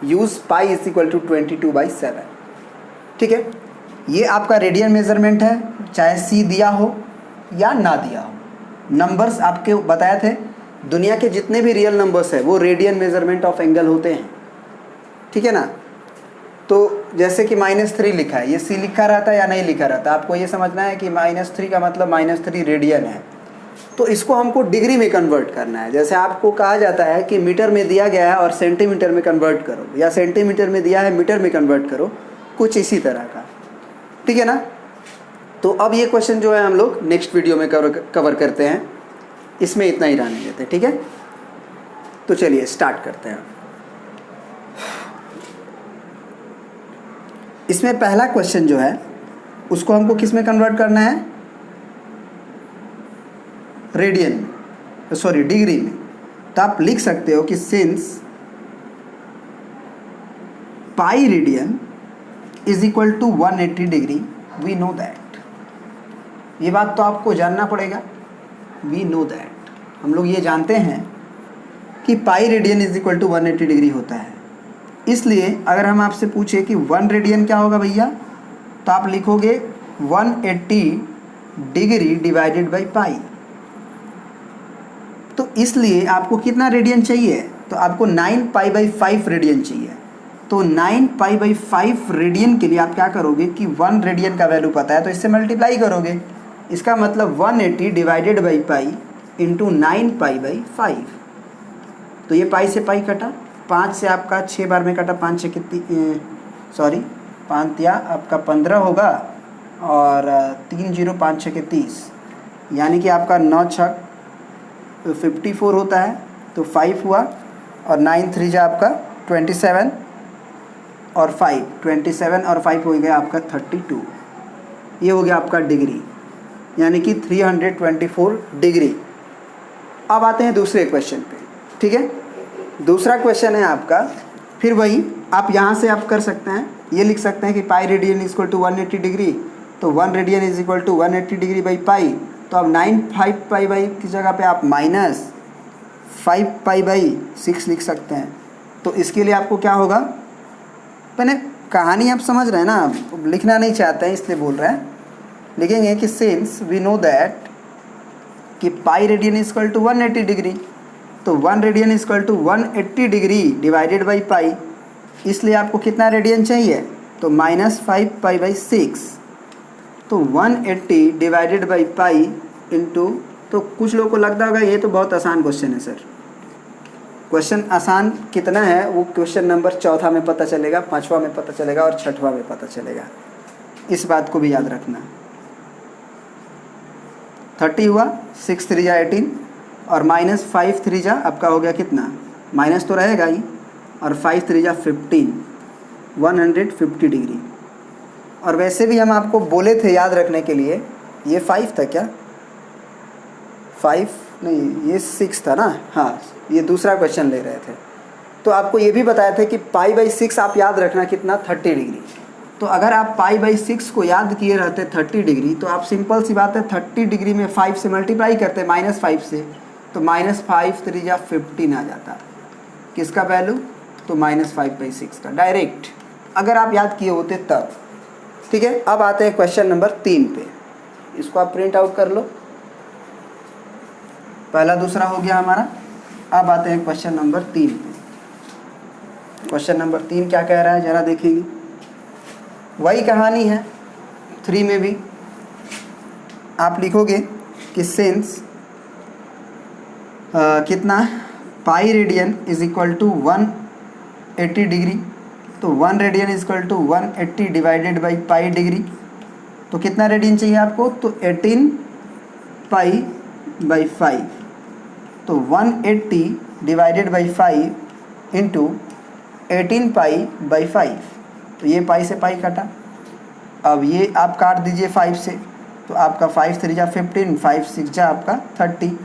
Use pi is equal to 22/7। ठीक है, ये आपका रेडियन मेजरमेंट है, चाहे सी दिया हो या ना दिया हो। नंबर्स आपके बताए थे, दुनिया के जितने भी रियल नंबर्स है वो रेडियन मेजरमेंट ऑफ एंगल होते हैं। ठीक है ना। तो जैसे कि -3 लिखा है, ये सी लिखा रहता है या नहीं लिखा रहता, आपको ये समझना है कि -3 का मतलब -3 रेडियन है। तो इसको हमको डिग्री में कन्वर्ट करना है। जैसे आपको कहा जाता है कि मीटर में दिया गया है और सेंटीमीटर में कन्वर्ट करो, या सेंटीमीटर में दिया है मीटर में कन्वर्ट करो, कुछ इसी तरह का। ठीक है ना। तो अब ये क्वेश्चन जो है हम लोग नेक्स्ट वीडियो में कवर करते हैं, इसमें इतना ही रहने देते हैं। ठीक है, तो चलिए स्टार्ट करते हैं। इसमें पहला क्वेश्चन जो है उसको हमको किस में कन्वर्ट करना है, रेडियन, सॉरी डिग्री में। तो आप लिख सकते हो कि since pi radian is equal to 180 degree, we know that. ये बात तो आपको जानना पड़ेगा, वी नो दैट, हम लोग ये जानते हैं कि pi radian is equal to 180 degree होता है। इसलिए अगर हम आपसे पूछे कि 1 रेडियन क्या होगा भैया, तो आप लिखोगे 180 डिग्री डिवाइडेड बाई पाई। तो इसलिए आपको कितना रेडियन चाहिए, तो आपको 9π/5 रेडियन चाहिए। तो 9π/5 रेडियन के लिए आप क्या करोगे कि 1 रेडियन का वैल्यू पता है तो इससे मल्टीप्लाई करोगे। इसका मतलब 180 डिवाइडेड बाई पाई इंटू 9π/5। तो ये पाई से पाई कटा, 5 से आपका 6 बार में कटा, 5 से कितनी, सॉरी 5 या आपका 15 होगा, और 3 0 5 6 के 30, यानी कि आपका 9 6 54 होता है। तो 5 हुआ, और 9 3 जा आपका 27, और 5 27 और 5 हो गया आपका 32। ये हो गया आपका डिग्री, यानी कि 324 डिग्री। अब आते हैं दूसरे क्वेश्चन पे। ठीक है, दूसरा क्वेश्चन है आपका, फिर वही आप यहाँ से आप कर सकते हैं, ये लिख सकते हैं कि pi radian is equal to 180 degree. तो 1 radian is equal to 180 degree by pi. तो अब 9π/5 की जगह पे आप -5π/6 लिख सकते हैं। तो इसके लिए आपको क्या होगा, मैंने कहानी आप समझ रहे हैं ना, लिखना नहीं चाहते हैं इसलिए बोल रहे हैं, लिखेंगे कि सिंस वी नो दैट कि pi radian is equal to 180 degree, तो 1 radian is equal to 180 degree divided by pi. इसलिए आपको कितना रेडियन चाहिए, तो -5π/6। तो 180 डिवाइडेड बाई पाई इंटू, तो कुछ लोगों को लगता होगा ये तो बहुत आसान क्वेश्चन है सर। क्वेश्चन आसान कितना है वो क्वेश्चन नंबर 4 में पता चलेगा, 5वां में पता चलेगा, और 6वां में पता चलेगा। इस बात को भी याद रखना। 30 हुआ, 6 3 जा 18, और -5 3 जा आपका हो गया कितना, माइनस तो रहेगा ही, और 5 3 जा 15, 150 डिग्री। और वैसे भी हम आपको बोले थे याद रखने के लिए, ये 5 था क्या, 5 नहीं ये 6 था ना, हाँ ये दूसरा क्वेश्चन ले रहे थे। तो आपको ये भी बताया था कि π/6 आप याद रखना कितना, 30 डिग्री। तो अगर आप π/6 को याद किए रहते 30 डिग्री, तो आप सिंपल सी बात है 30 डिग्री में 5 से मल्टीप्लाई करते -5 से, तो -5 3 जा 15 आ जाता। किसका वैल्यू, तो -5/6 का डायरेक्ट, अगर आप याद किए होते तब। ठीक है, अब आते हैं क्वेश्चन नंबर 3 पे। इसको आप प्रिंट आउट कर लो, पहला दूसरा हो गया हमारा। अब आते हैं क्वेश्चन नंबर 3 पे। क्वेश्चन नंबर 3 क्या कह रहा है ज़रा देखेंगे। वही कहानी है 3 में भी। आप लिखोगे कि सिंस कितना, pi radian is equal to 180 degree, तो 1 radian is equal to 180 divided by pi degree. तो कितना रेडियन चाहिए आपको, तो 18π/5। तो 180 डिवाइडेड बाई 5 इंटू 18π/5। तो ये पाई से पाई कटा, अब ये आप काट दीजिए 5 से, तो आपका 5 3 जा 15, 5 6 जा आपका 30।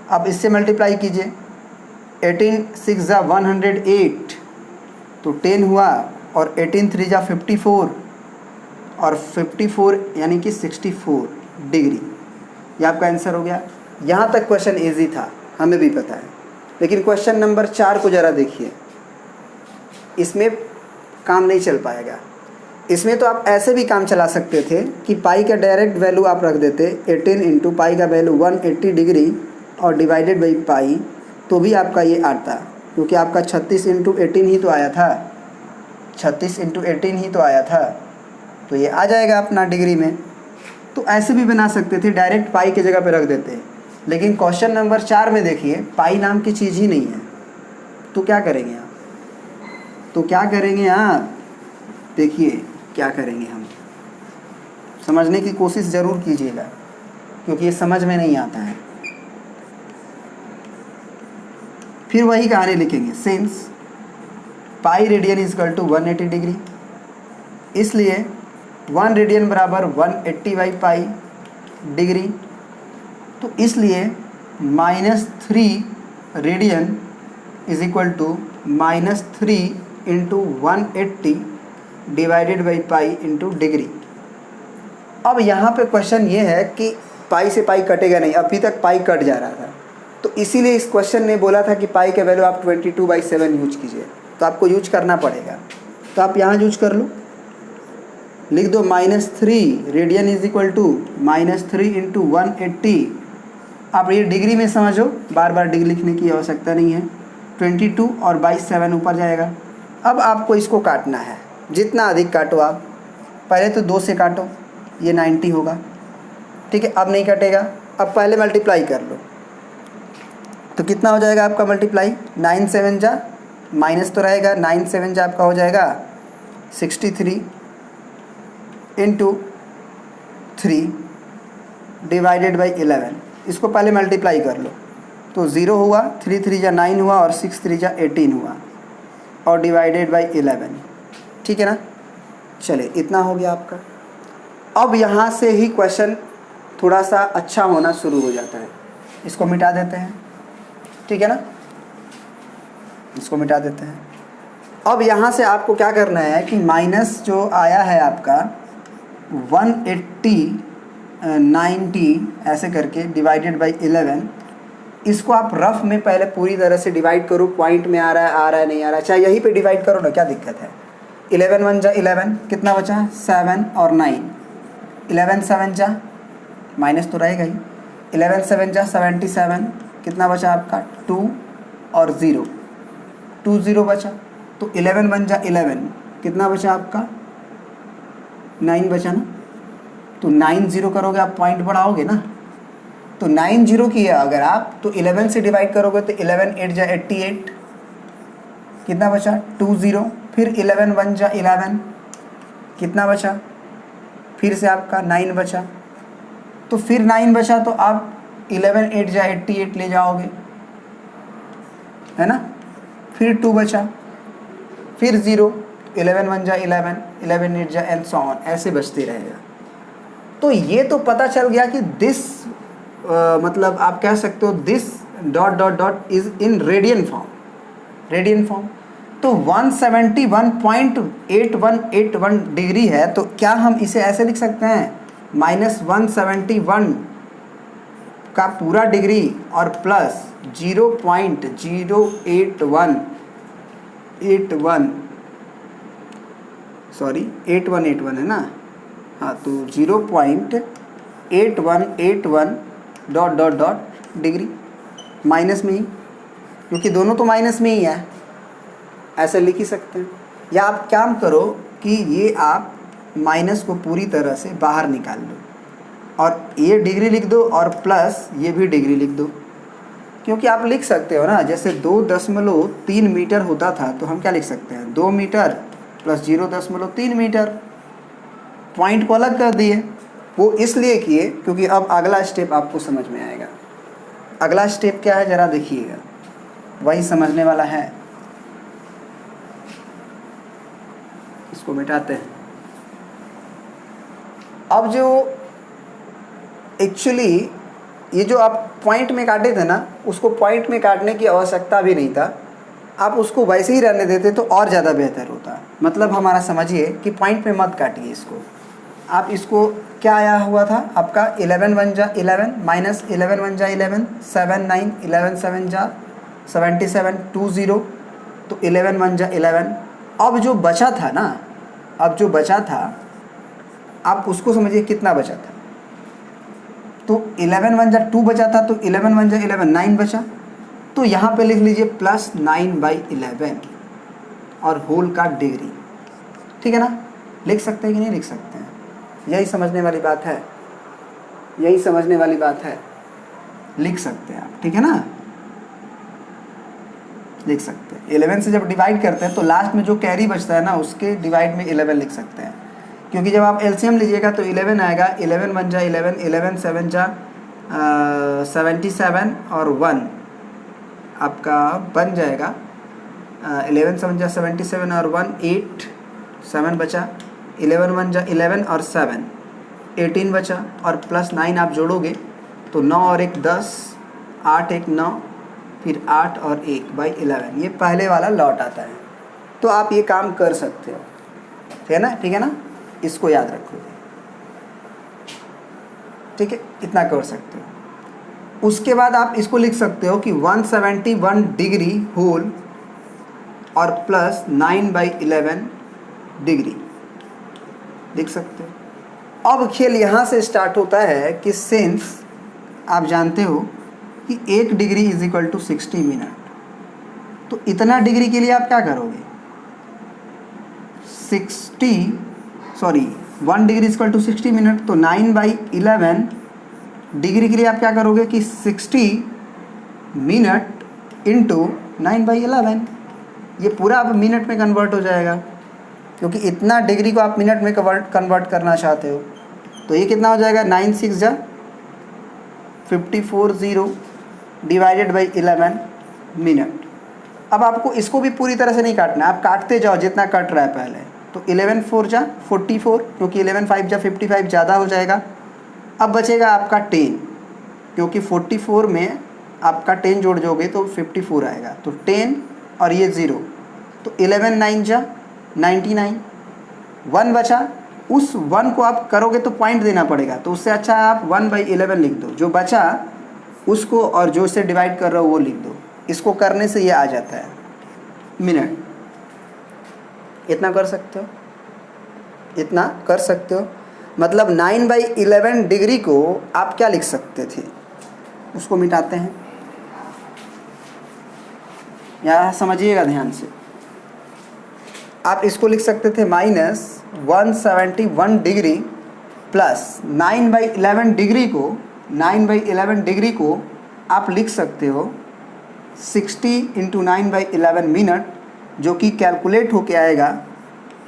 अब इससे मल्टीप्लाई कीजिए, 18 6 जा 108, तो 10 हुआ, और 18 3 जा 54, और 54 यानी कि 64 डिग्री। ये आपका आंसर हो गया। यहाँ तक क्वेश्चन इजी था, हमें भी पता है। लेकिन क्वेश्चन नंबर 4 को ज़रा देखिए। इसमें काम नहीं चल पाएगा। इसमें तो आप ऐसे भी काम चला सकते थे कि पाई का डायरेक्ट वैल्यू आप रख देते 18 इंटू पाई का वैल्यू 180 डिग्री और डिवाइडेड बाई पाई, तो भी आपका ये आता, क्योंकि आपका 36 इंटू 18 ही तो आया था, 36 इंटू 18 ही तो आया था, तो ये आ जाएगा अपना डिग्री में। तो ऐसे भी बना सकते थे, डायरेक्ट पाई की जगह पे रख देते। लेकिन क्वेश्चन नंबर 4 में देखिए पाई नाम की चीज़ ही नहीं है, तो क्या करेंगे आप? देखिए क्या करेंगे हम, समझने की कोशिश ज़रूर कीजिएगा, क्योंकि ये समझ में नहीं आता है। फिर वही कहानी लिखेंगे, since pi radian is equal to 180 degree, इसलिए 1 रेडियन बराबर 180 बाई पाई डिग्री, तो इसलिए -3 radian is equal to -3 into 180 divided by pi into degree. अब यहाँ पे क्वेश्चन ये है कि पाई से पाई कटेगा नहीं, अभी तक पाई कट जा रहा था, तो इसीलिए इस क्वेश्चन ने बोला था कि पाई का वैल्यू आप 22/7 यूज कीजिए, तो आपको यूज करना पड़ेगा। तो आप यहाँ यूज कर लो, लिख दो -3 radian is equal to -3 into 180। आप ये डिग्री में समझो, बार बार डिग्री लिखने की आवश्यकता नहीं है। 22 और 7 ऊपर जाएगा। अब आपको इसको काटना है, जितना अधिक काटो आप, पहले तो 2 से काटो, ये 90 होगा, ठीक है। अब नहीं कटेगा, अब पहले मल्टीप्लाई कर लो, तो कितना हो जाएगा आपका मल्टीप्लाई, 9 7 जा, माइनस तो रहेगा, 9 7 जा आपका हो जाएगा 63 इंटू 3 डिवाइडेड बाई 11। इसको पहले मल्टीप्लाई कर लो, तो 0 हुआ, 3 3 जा 9 हुआ और 6 3 जा 18 हुआ और डिवाइडेड बाई 11, ठीक है ना। चले, इतना हो गया आपका। अब यहाँ से ही क्वेश्चन थोड़ा सा अच्छा होना शुरू हो जाता है। इसको मिटा देते हैं, ठीक है ना, इसको मिटा देते हैं। अब यहाँ से आपको क्या करना है कि माइनस जो आया है आपका 180 90 ऐसे करके डिवाइडेड बाई 11, इसको आप रफ में पहले पूरी तरह से डिवाइड करो, पॉइंट में आ रहा है नहीं आ रहा है, चाहे यहीं पे डिवाइड करो ना, क्या दिक्कत है। 11 1 जा 11, कितना बचा 7 और 9, 11 7 जा, माइनस तो रहेगा ही, 11 7 जा 77, कितना बचा आपका 2 और 0, 2 0 बचा, तो 11 1 जा 11, कितना बचा आपका 9 बचा ना, तो 9 0 करोगे आप, पॉइंट बढ़ाओगे ना, तो 9 0 किया अगर आप, तो 11 से डिवाइड करोगे तो 11 8 जा 88, कितना बचा 2 0, फिर 11 1 जा 11, कितना बचा, फिर से आपका 9 बचा, तो फिर 9 बचा तो आप 11 8 जा 88 ले जाओगे, है ना, फिर 2 बचा, फिर 0, 11 1 जा 11, 11 8 जा एंड सो ऑन, ऐसे बचते रहेगा। तो ये तो पता चल गया कि दिस मतलब आप कह सकते हो this dot dot dot is in radian form. तो 171.8181 डिग्री है, तो क्या हम इसे ऐसे लिख सकते हैं -171 का पूरा डिग्री और प्लस 8181 है ना, हाँ, तो 0.8181 dot dot dot degree, minus में ही, क्योंकि दोनों तो माइनस में ही है, ऐसे लिख ही सकते हैं। या आप काम करो कि ये आप माइनस को पूरी तरह से बाहर निकाल दो और ये डिग्री लिख दो और प्लस ये भी डिग्री लिख दो, क्योंकि आप लिख सकते हो ना, जैसे 2.3 मीटर होता था, तो हम क्या लिख सकते हैं 2 मीटर प्लस 0.3 मीटर, पॉइंट को अलग कर दिए। वो इसलिए किए क्योंकि अब अगला स्टेप आपको समझ में आएगा। अगला स्टेप क्या है ज़रा देखिएगा, वही समझने वाला है। इसको मिटाते हैं। अब जो एक्चुअली ये जो आप पॉइंट में काटे थे ना, उसको पॉइंट में काटने की आवश्यकता भी नहीं था, आप उसको वैसे ही रहने देते तो और ज़्यादा बेहतर होता। मतलब हमारा समझिए कि पॉइंट में मत काटिए इसको, आप इसको क्या आया हुआ था आपका 11 1 जा 11 माइनस 11 1 जा 11, 7 9, 11 7 जा 77, 2 0, तो 11 1 जा 11, अब जो बचा था ना, अब जो बचा था आप उसको समझिए कितना बचा था। तो 11 वन जा 2 बचा था, तो 11 वन जा 11, 9 बचा। तो यहाँ पे लिख लीजिए +9/11 और होल का डिग्री। ठीक है ना, लिख सकते हैं कि नहीं लिख सकते हैं? यही समझने वाली बात है, यही समझने वाली बात है, लिख सकते हैं आप। ठीक है ना, लिख सकते हैं। 11 से जब डिवाइड करते हैं तो लास्ट में जो कैरी बचता है ना उसके डिवाइड में 11 लिख सकते हैं, क्योंकि जब आप एलसीएम लीजिएगा तो 11 आएगा। 11 वन जा 11, 11 सेवन जा 77 और 1 आपका बन जाएगा 11 सेवन जा 77 और 1 8, 7 बचा। 11 वन जा 11 और 7 18 बचा, और +9 आप जोड़ोगे तो 9 और 1 10, 8 1 9, फिर 8 और 1/11, ये पहले वाला लौट आता है। तो आप ये काम कर सकते हो, ठीक है ना, ठीक है ना, इसको याद रखोगे। ठीक है, इतना कर सकते हो। उसके बाद आप इसको लिख सकते हो कि 171 डिग्री होल और +9/11 डिग्री लिख सकते हो। अब खेल यहाँ से स्टार्ट होता है कि सिंस आप जानते हो कि 1 डिग्री = 60 मिनट, तो इतना डिग्री के लिए आप क्या करोगे? 1 डिग्री = 60 मिनट, तो 9/11 डिग्री के लिए आप क्या करोगे कि 60 मिनट इंटू 9/11, ये पूरा अब मिनट में कन्वर्ट हो जाएगा, क्योंकि इतना डिग्री को आप मिनट में कन्वर्ट करना चाहते हो। तो ये कितना हो जाएगा? 9 6 जा 54 डिवाइडेड बाई 11 मिनट। अब आपको इसको भी पूरी तरह से नहीं काटना, आप काटते जाओ जितना कट रहा है पहले। तो 11 4 जा 44, क्योंकि 11 5 जा 55 ज़्यादा हो जाएगा। अब बचेगा आपका 10, क्योंकि 44 में आपका 10 जोड़ दोगे तो 54 आएगा। तो 10 और ये 0, तो 11 9 जा 99, 1 बचा। उस 1 को आप करोगे तो पॉइंट देना पड़ेगा, तो उससे अच्छा आप 1/11 लिख दो, जो बचा उसको और जो से डिवाइड कर रहे हो वो लिख दो। इसको करने से ये आ जाता है मिनट। इतना कर सकते हो, इतना कर सकते हो। मतलब 9/11 डिग्री को आप क्या लिख सकते थे, उसको मिटाते हैं। यहाँ समझिएगा ध्यान से, आप इसको लिख सकते थे -171 डिग्री प्लस 9/11 डिग्री को, 9/11 डिग्री को आप लिख सकते हो 60 × 9/11 मिनट, जो कि कैलकुलेट होके आएगा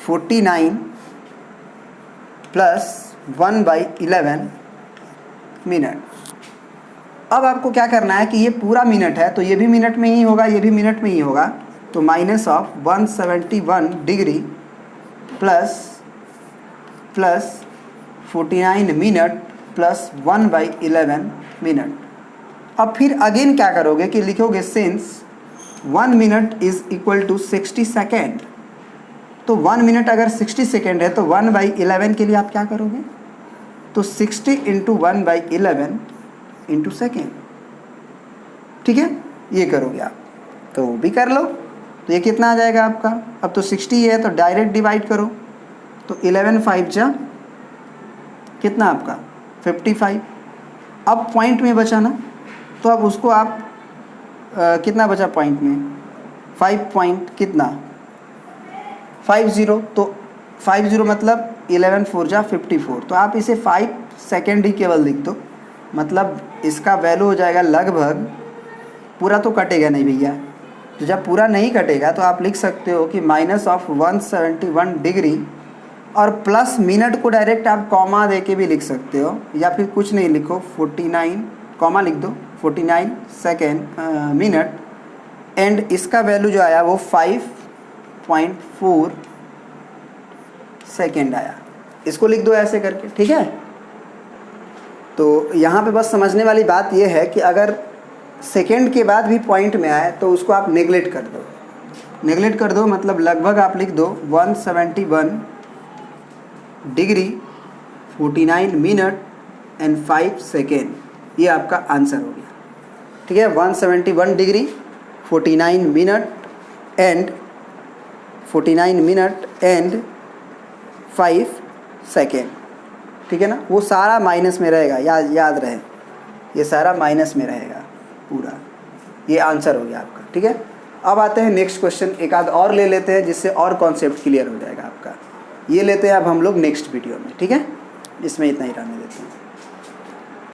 49 प्लस 1/11 मिनट। अब आपको क्या करना है कि ये पूरा मिनट है तो ये भी मिनट में ही होगा, ये भी मिनट में ही होगा। तो -171 degree plus 49 minute plus 1/11 minute. अब फिर अगेन क्या करोगे कि लिखोगे सिंस 1 मिनट = 60 सेकेंड। तो 1 मिनट अगर 60 सेकेंड है तो 1/11 के लिए आप क्या करोगे? तो 60 × 1/11 इंटू सेकेंड। ठीक है, ये करोगे आप, तो भी कर लो। तो ये कितना आ जाएगा आपका? अब तो 60 है तो डायरेक्ट डिवाइड करो। तो 11 5 जा कितना आपका 55। अब पॉइंट में बचा ना, तो अब उसको आप कितना बचा पॉइंट में? 5 पॉइंट कितना 50। तो 50 मतलब 11 4 जा 54। तो आप इसे 5 सेकेंड ही केवल लिख दो, मतलब इसका वैल्यू हो जाएगा लगभग, पूरा तो कटेगा नहीं भैया। तो जब पूरा नहीं कटेगा तो आप लिख सकते हो कि -171 डिग्री और प्लस मिनट को डायरेक्ट आप कॉमा दे के भी लिख सकते हो, या फिर कुछ नहीं लिखो 49 कॉमा लिख दो 49 सेकेंड मिनट, एंड इसका वैल्यू जो आया वो 5.4 सेकेंड आया। इसको लिख दो ऐसे करके, ठीक है। तो यहाँ पे बस समझने वाली बात ये है कि अगर सेकेंड के बाद भी पॉइंट में आए तो उसको आप नेगलेक्ट कर दो, नेगलेक्ट कर दो, मतलब लगभग आप लिख दो 171 डिग्री 49 मिनट एंड 5 सेकेंड। ये आपका आंसर हो गया, ठीक है। 171 degree 49 minute and 49 minute and 5 second, ठीक है ना। वो सारा माइनस में रहेगा, याद रहे, ये सारा माइनस में रहेगा पूरा। ये आंसर हो गया आपका, ठीक है। अब आते हैं नेक्स्ट क्वेश्चन, एक आध और ले लेते हैं जिससे और कॉन्सेप्ट क्लियर हो जाएगा आपका। ये लेते हैं अब हम लोग नेक्स्ट वीडियो में, ठीक है। इसमें इतना ही रहने देते हैं।